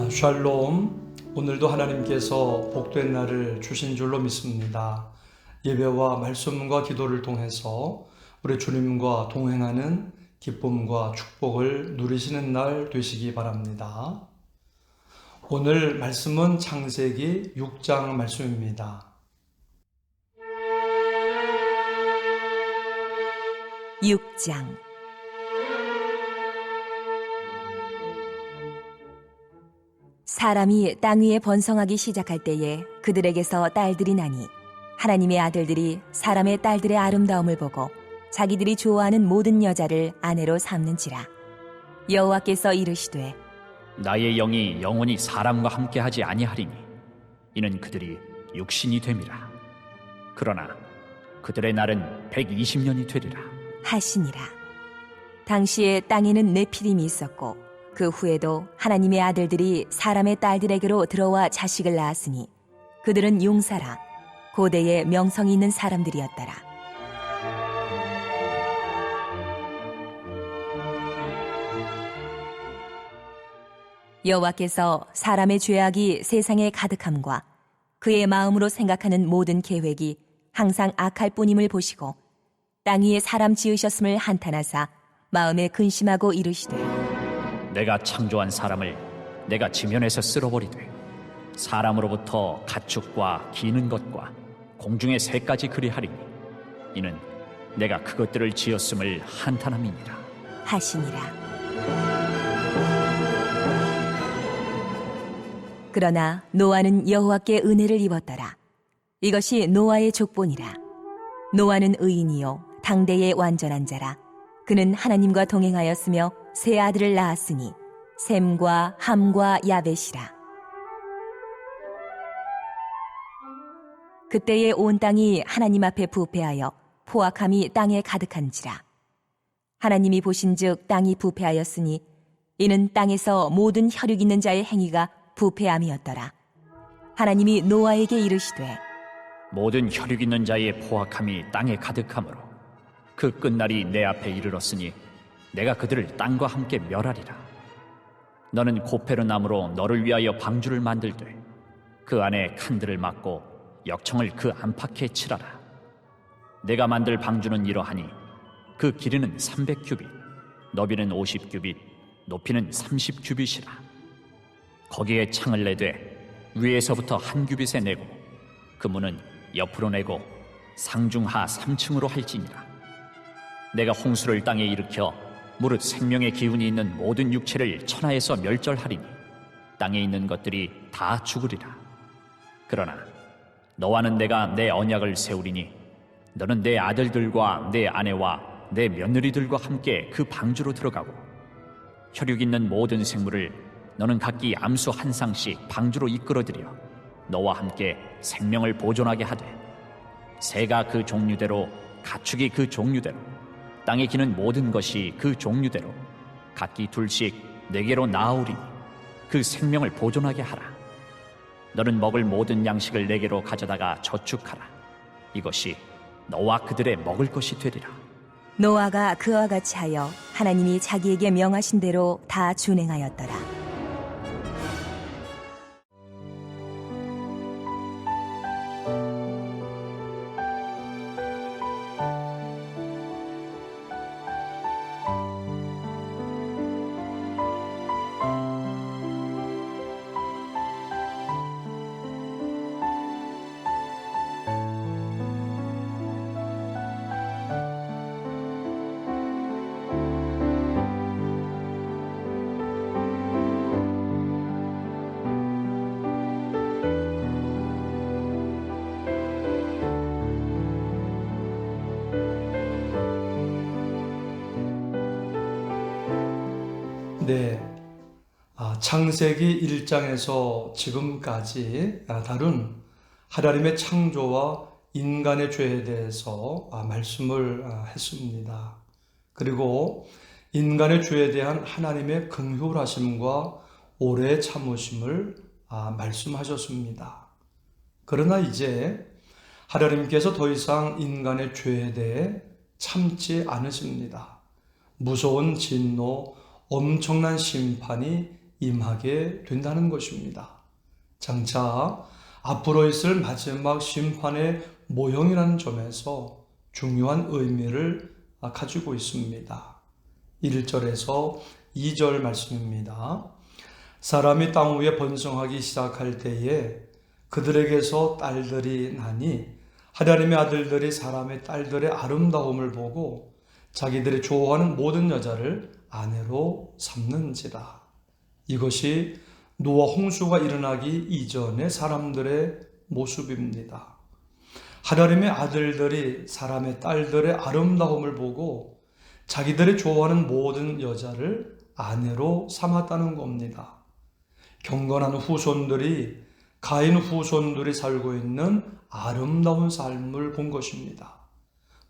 샬롬. 오늘도 하나님께서 복된 날을 주신 줄로 믿습니다. 예배와 말씀과 기도를 통해서 우리 주님과 동행하는 기쁨과 축복을 누리시는 날 되시기 바랍니다. 오늘 말씀은 창세기 6장 말씀입니다. 6장. 사람이 땅 위에 번성하기 시작할 때에 그들에게서 딸들이 나니 하나님의 아들들이 사람의 딸들의 아름다움을 보고 자기들이 좋아하는 모든 여자를 아내로 삼는지라. 여호와께서 이르시되 나의 영이 영원히 사람과 함께하지 아니하리니 이는 그들이 육신이 됨이라. 그러나 그들의 날은 120년이 되리라 하시니라. 당시에 땅에는 네피림이 있었고 그 후에도 하나님의 아들들이 사람의 딸들에게로 들어와 자식을 낳았으니 그들은 용사라 고대에 명성이 있는 사람들이었더라. 여호와께서 사람의 죄악이 세상에 가득함과 그의 마음으로 생각하는 모든 계획이 항상 악할 뿐임을 보시고 땅 위에 사람 지으셨음을 한탄하사 마음에 근심하고 이르시되 내가 창조한 사람을 내가 지면에서 쓸어버리되 사람으로부터 가축과 기는 것과 공중의 새까지 그리하리니 이는 내가 그것들을 지었음을 한탄함이니라 하시니라. 그러나 노아는 여호와께 은혜를 입었더라. 이것이 노아의 족본이라. 노아는 의인이요 당대의 완전한 자라. 그는 하나님과 동행하였으며 세 아들을 낳았으니 셈과 함과 야벳이라. 그때에 온 땅이 하나님 앞에 부패하여 포악함이 땅에 가득한지라. 하나님이 보신즉 땅이 부패하였으니 이는 땅에서 모든 혈육 있는 자의 행위가 부패함이었더라. 하나님이 노아에게 이르시되 모든 혈육 있는 자의 포악함이 땅에 가득하므로 그 끝날이 내 앞에 이르렀으니 내가 그들을 땅과 함께 멸하리라. 너는 고페르 나무로 너를 위하여 방주를 만들되 그 안에 칸들을 막고 역청을 그 안팎에 칠하라. 내가 만들 방주는 이러하니 그 길이는 300규빗, 너비는 50규빗, 높이는 30규빗이라. 거기에 창을 내되 위에서부터 한 규빗에 내고 그 문은 옆으로 내고 상중하 3층으로 할지니라. 내가 홍수를 땅에 일으켜 무릇 생명의 기운이 있는 모든 육체를 천하에서 멸절하리니 땅에 있는 것들이 다 죽으리라. 그러나 너와는 내가 내 언약을 세우리니 너는 내 아들들과 내 아내와 내 며느리들과 함께 그 방주로 들어가고 혈육 있는 모든 생물을 너는 각기 암수 한 쌍씩 방주로 이끌어들여 너와 함께 생명을 보존하게 하되 새가 그 종류대로 가축이 그 종류대로 땅에 기는 모든 것이 그 종류대로 각기 둘씩 내게로 나아오리니 그 생명을 보존하게 하라. 너는 먹을 모든 양식을 내게로 가져다가 저축하라. 이것이 너와 그들의 먹을 것이 되리라. 노아가 그와 같이 하여 하나님이 자기에게 명하신 대로 다 준행하였더라. 네, 창세기 1장에서 지금까지 다룬 하나님의 창조와 인간의 죄에 대해서 말씀을 했습니다. 그리고 인간의 죄에 대한 하나님의 긍휼하심과 오래 참으심을 말씀하셨습니다. 그러나 이제 하나님께서 더 이상 인간의 죄에 대해 참지 않으십니다. 무서운 진노, 엄청난 심판이 임하게 된다는 것입니다. 장차 앞으로 있을 마지막 심판의 모형이라는 점에서 중요한 의미를 가지고 있습니다. 1절에서 2절 말씀입니다. 사람이 땅 위에 번성하기 시작할 때에 그들에게서 딸들이 나니 하나님의 아들들이 사람의 딸들의 아름다움을 보고 자기들이 좋아하는 모든 여자를 아내로 삼는지라. 이것이 노아 홍수가 일어나기 이전의 사람들의 모습입니다. 하나님의 아들들이 사람의 딸들의 아름다움을 보고 자기들이 좋아하는 모든 여자를 아내로 삼았다는 겁니다. 경건한 후손들이 가인 후손들이 살고 있는 아름다운 삶을 본 것입니다.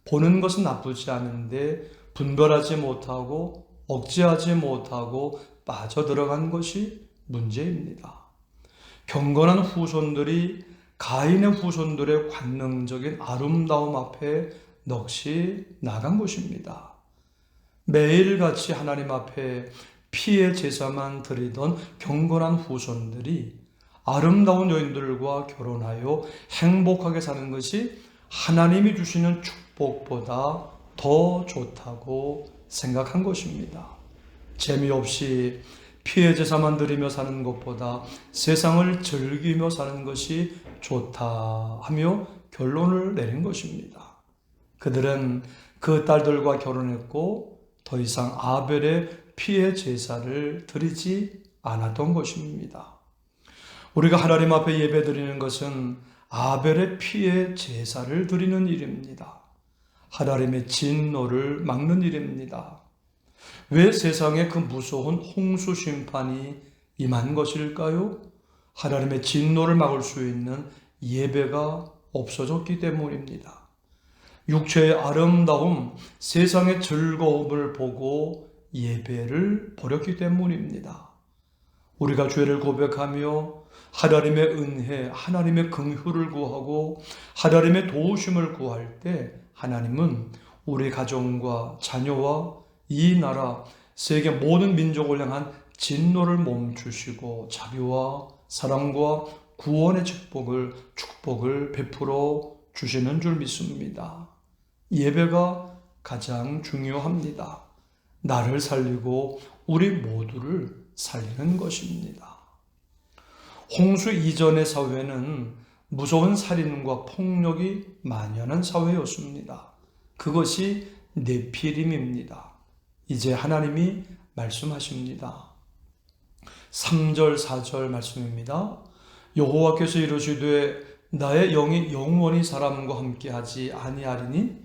보는 것은 나쁘지 않은데 분별하지 못하고 억제하지 못하고 빠져들어간 것이 문제입니다. 경건한 후손들이 가인의 후손들의 관능적인 아름다움 앞에 넋이 나간 것입니다. 매일같이 하나님 앞에 피의 제사만 드리던 경건한 후손들이 아름다운 여인들과 결혼하여 행복하게 사는 것이 하나님이 주시는 축복보다 더 좋다고 생각한 것입니다. 재미없이 피의 제사만 드리며 사는 것보다 세상을 즐기며 사는 것이 좋다 하며 결론을 내린 것입니다. 그들은 그 딸들과 결혼했고 더 이상 아벨의 피의 제사를 드리지 않았던 것입니다. 우리가 하나님 앞에 예배드리는 것은 아벨의 피의 제사를 드리는 일입니다. 하나님의 진노를 막는 일입니다. 왜 세상에 그 무서운 홍수 심판이 임한 것일까요? 하나님의 진노를 막을 수 있는 예배가 없어졌기 때문입니다. 육체의 아름다움, 세상의 즐거움을 보고 예배를 버렸기 때문입니다. 우리가 죄를 고백하며 하나님의 은혜, 하나님의 긍휼을 구하고 하나님의 도우심을 구할 때 하나님은 우리 가정과 자녀와 이 나라, 세계 모든 민족을 향한 진노를 멈추시고 자비와 사랑과 구원의 축복을 베풀어 주시는 줄 믿습니다. 예배가 가장 중요합니다. 나를 살리고 우리 모두를 살리는 것입니다. 홍수 이전의 사회는 무서운 살인과 폭력이 만연한 사회였습니다. 그것이 네피림입니다. 이제 하나님이 말씀하십니다. 3절 4절 말씀입니다. 여호와께서 이르시되 나의 영이 영원히 사람과 함께하지 아니하리니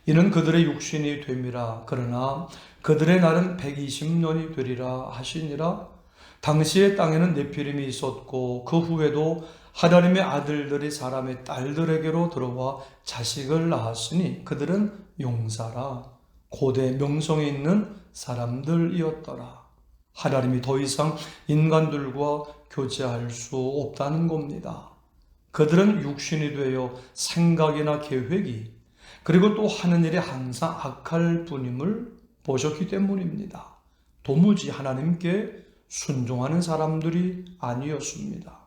이는 그들의 육신이 됨이라. 그러나 그들의 날은 120년이 되리라 하시니라. 당시의 땅에는 네피림이 있었고 그 후에도 하나님의 아들들이 사람의 딸들에게로 들어와 자식을 낳았으니 그들은 용사라 고대 명성이 있는 사람들이었더라. 하나님이 더 이상 인간들과 교제할 수 없다는 겁니다. 그들은 육신이 되어 생각이나 계획이 그리고 또 하는 일이 항상 악할 뿐임을 보셨기 때문입니다. 도무지 하나님께 순종하는 사람들이 아니었습니다.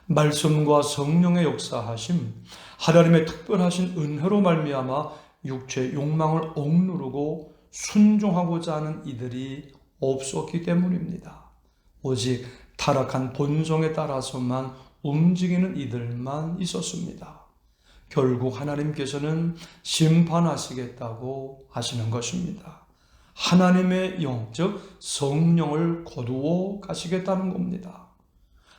말씀과 성령의 역사하심, 하나님의 특별하신 은혜로 말미암아 육체의 욕망을 억누르고 순종하고자 하는 이들이 없었기 때문입니다. 오직 타락한 본성에 따라서만 움직이는 이들만 있었습니다. 결국 하나님께서는 심판하시겠다고 하시는 것입니다. 하나님의 영, 즉 성령을 거두어 가시겠다는 겁니다.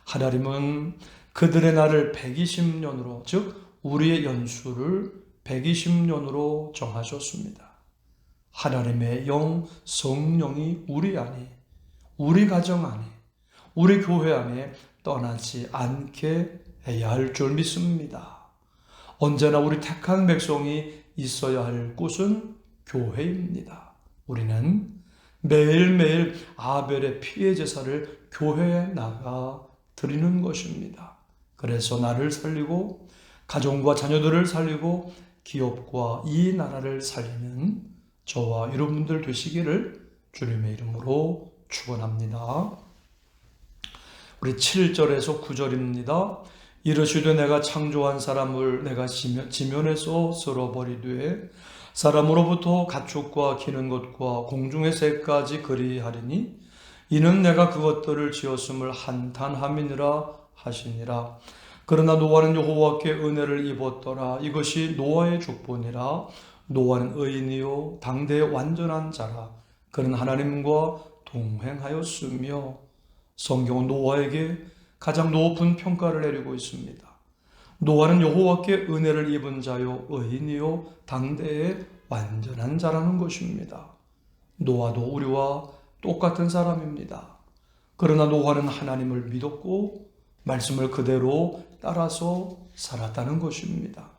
하나님은 그들의 날을 120년으로, 즉 우리의 연수를 120년으로 정하셨습니다. 하나님의 영, 성령이 우리 안에, 우리 가정 안에, 우리 교회 안에 떠나지 않게 해야 할 줄 믿습니다. 언제나 우리 택한 백성이 있어야 할 곳은 교회입니다. 우리는 매일매일 아벨의 피의 제사를 교회에 나가 드리는 것입니다. 그래서 나를 살리고 가정과 자녀들을 살리고 기업과 이 나라를 살리는 저와 여러분들 되시기를 주님의 이름으로 축원합니다. 우리 7절에서 9절입니다. 이르시되 내가 창조한 사람을 내가 지면에서 쓸어버리되 사람으로부터 가축과 기는 것과 공중의 새까지 그리하리니 이는 내가 그것들을 지었음을 한탄함이니라 하시니라. 그러나 노아는 여호와께 은혜를 입었더라. 이것이 노아의 족보니라. 노아는 의인이요 당대의 완전한 자라. 그는 하나님과 동행하였으며. 성경은 노아에게 가장 높은 평가를 내리고 있습니다. 노아는 여호와께 은혜를 입은 자요 의인이요 당대의 완전한 자라는 것입니다. 노아도 우리와 똑같은 사람입니다. 그러나 노아는 하나님을 믿었고 말씀을 그대로 따라서 살았다는 것입니다.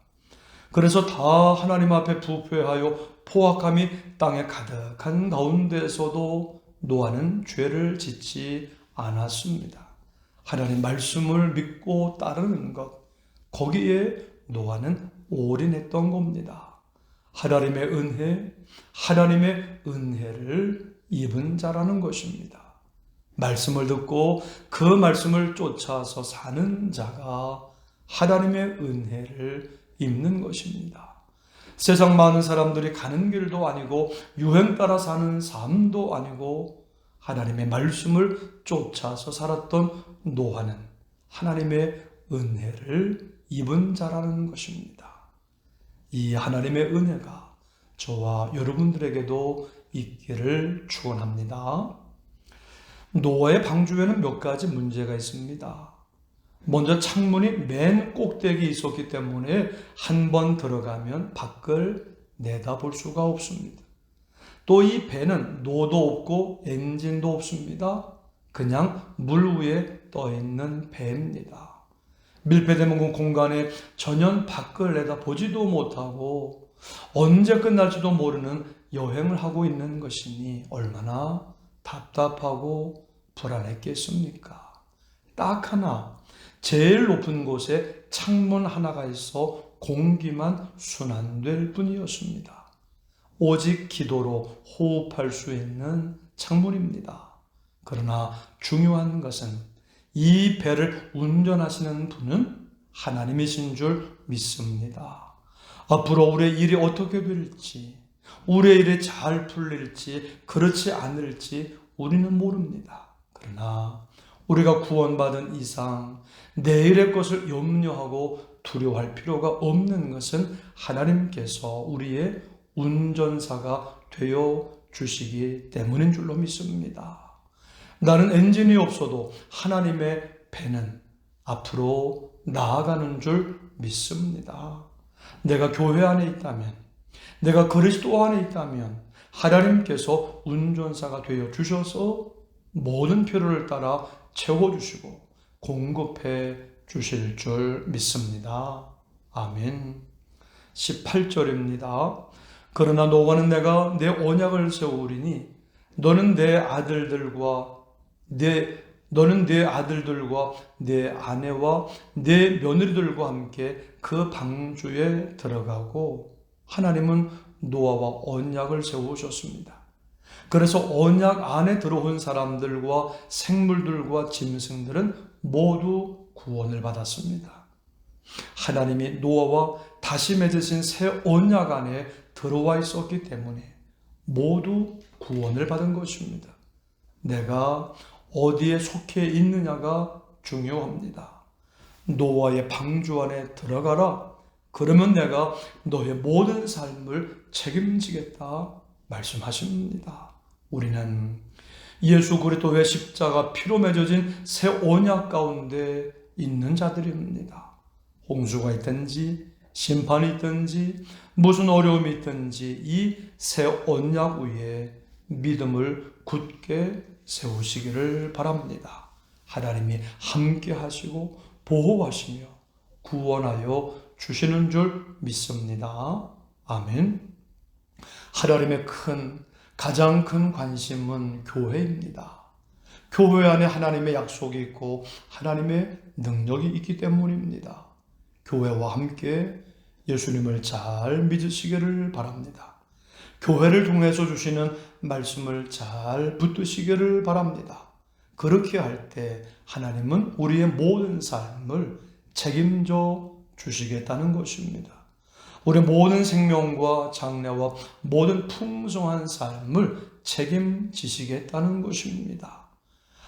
그래서 다 하나님 앞에 부패하여 포악함이 땅에 가득한 가운데서도 노아는 죄를 짓지 않았습니다. 하나님 말씀을 믿고 따르는 것, 거기에 노아는 올인했던 겁니다. 하나님의 은혜를 입은 자라는 것입니다. 말씀을 듣고 그 말씀을 쫓아서 사는 자가 하나님의 은혜를 입는 것입니다. 세상 많은 사람들이 가는 길도 아니고 유행 따라 사는 삶도 아니고 하나님의 말씀을 쫓아서 살았던 노아는 하나님의 은혜를 입은 자라는 것입니다. 이 하나님의 은혜가 저와 여러분들에게도 있기를 축원합니다. 노아의 방주에는 몇 가지 문제가 있습니다. 먼저 창문이 맨 꼭대기에 있었기 때문에 한 번 들어가면 밖을 내다볼 수가 없습니다. 또 이 배는 노도 없고 엔진도 없습니다. 그냥 물 위에 떠 있는 배입니다. 밀폐된 공간에 전혀 밖을 내다보지도 못하고 언제 끝날지도 모르는 여행을 하고 있는 것이니 얼마나 답답하고 불안했겠습니까? 딱 하나, 제일 높은 곳에 창문 하나가 있어 공기만 순환될 뿐이었습니다. 오직 기도로 호흡할 수 있는 창문입니다. 그러나 중요한 것은 이 배를 운전하시는 분은 하나님이신 줄 믿습니다. 앞으로 우리의 일이 어떻게 될지, 우리의 일이 잘 풀릴지, 그렇지 않을지 우리는 모릅니다. 그러나 우리가 구원받은 이상 내일의 것을 염려하고 두려워할 필요가 없는 것은 하나님께서 우리의 운전사가 되어 주시기 때문인 줄로 믿습니다. 나는 엔진이 없어도 하나님의 배는 앞으로 나아가는 줄 믿습니다. 내가 교회 안에 있다면, 내가 그리스도 안에 있다면 하나님께서 운전사가 되어 주셔서 모든 필요를 따라 채워주시고 공급해 주실 줄 믿습니다. 아멘. 18절입니다. 그러나 노아는 내가 내 언약을 세우리니 너는 내 아들들과 내 아내와 내 며느리들과 함께 그 방주에 들어가고, 하나님은 노아와 언약을 세우셨습니다. 그래서 언약 안에 들어온 사람들과 생물들과 짐승들은 모두 구원을 받았습니다. 하나님이 노아와 다시 맺으신 새 언약 안에 들어와 있었기 때문에 모두 구원을 받은 것입니다. 내가 어디에 속해 있느냐가 중요합니다. 노아의 방주 안에 들어가라. 그러면 내가 너의 모든 삶을 책임지겠다 말씀하십니다. 우리는 예수 그리스도의 십자가 피로 맺어진 새 언약 가운데 있는 자들입니다. 홍수가 있든지 심판이 있든지 무슨 어려움이 있든지 이 새 언약 위에 믿음을 굳게 세우시기를 바랍니다. 하나님이 함께 하시고 보호하시며 구원하여 주시는 줄 믿습니다. 아멘. 하나님의 가장 큰 관심은 교회입니다. 교회 안에 하나님의 약속이 있고 하나님의 능력이 있기 때문입니다. 교회와 함께 예수님을 잘 믿으시기를 바랍니다. 교회를 통해서 주시는 말씀을 잘 붙드시기를 바랍니다. 그렇게 할 때 하나님은 우리의 모든 삶을 책임져 주시겠다는 것입니다. 우리의 모든 생명과 장래와 모든 풍성한 삶을 책임지시겠다는 것입니다.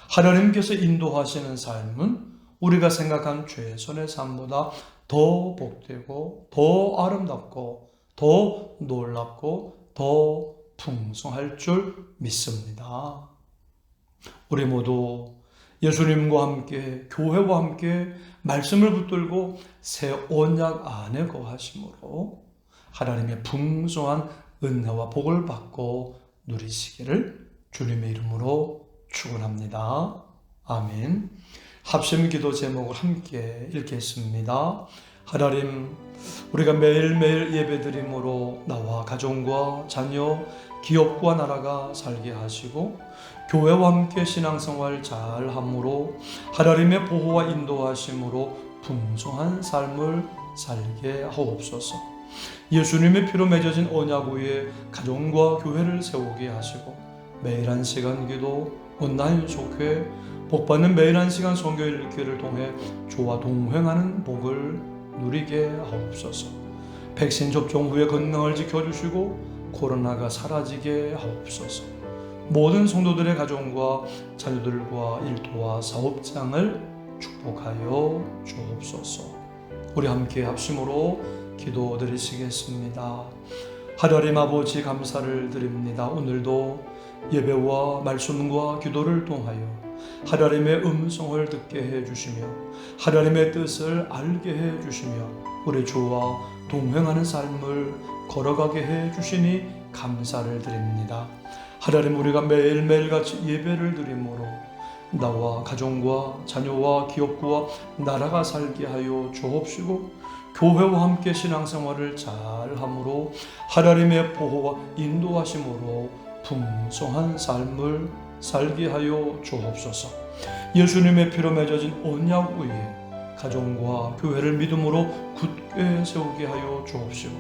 하나님께서 인도하시는 삶은 우리가 생각한 최선의 삶보다 더 복되고 더 아름답고 더 놀랍고 더 풍성할 줄 믿습니다. 우리 모두 예수님과 함께 교회와 함께 말씀을 붙들고 새 언약 안에 거하심으로 하나님의 풍성한 은혜와 복을 받고 누리시기를 주님의 이름으로 축원합니다. 아멘. 합심 기도 제목을 함께 읽겠습니다. 하나님, 우리가 매일매일 예배드림으로 나와 가정과 자녀, 기업과 나라가 살게 하시고 교회와 함께 신앙생활 잘함으로 하나님의 보호와 인도하심으로 풍성한 삶을 살게 하옵소서. 예수님의 피로 맺어진 언약 위에 가정과 교회를 세우게 하시고 매일 한 시간 기도, 온라인 속회, 복받는 매일 한 시간 성경 읽기를 통해 주와 동행하는 복을 누리게 하옵소서. 백신 접종 후에 건강을 지켜주시고 코로나가 사라지게 하옵소서. 모든 성도들의 가정과 자녀들과 일터와 사업장을 축복하여 주옵소서. 우리 함께 합심으로 기도드리시겠습니다. 하나님 아버지, 감사를 드립니다. 오늘도 예배와 말씀과 기도를 통하여 하나님의 음성을 듣게 해주시며 하나님의 뜻을 알게 해주시며 우리 주와 동행하는 삶을 걸어가게 해주시니 감사를 드립니다. 하나님, 우리가 매일매일 같이 예배를 드림으로 나와 가정과 자녀와 기업과 나라가 살게 하여 주옵시고 교회와 함께 신앙생활을 잘함으로 하나님의 보호와 인도하심으로 풍성한 삶을 살게 하여 주옵소서. 예수님의 피로 맺어진 언약 위에 가정과 교회를 믿음으로 굳게 세우게 하여 주옵시고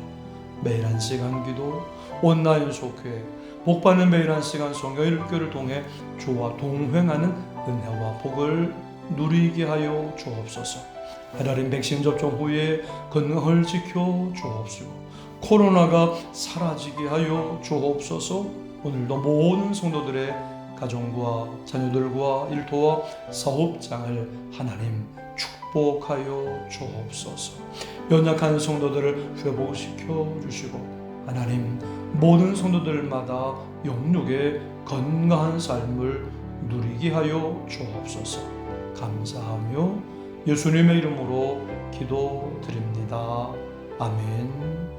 매일 한 시간 기도, 온라인 속회, 복받는 매일 한 시간 성경 읽기를 통해 주와 동행하는 은혜와 복을 누리게 하여 주옵소서. 하나님, 백신 접종 후에 건강을 지켜 주옵시고 코로나가 사라지게 하여 주옵소서. 오늘도 모든 성도들의 가정과 자녀들과 일터와 사업장을 하나님 축복하여 주옵소서. 연약한 성도들을 회복시켜 주시고 하나님, 모든 성도들마다 영육의 건강한 삶을 누리게 하여 주옵소서. 감사하며 예수님의 이름으로 기도드립니다. 아멘.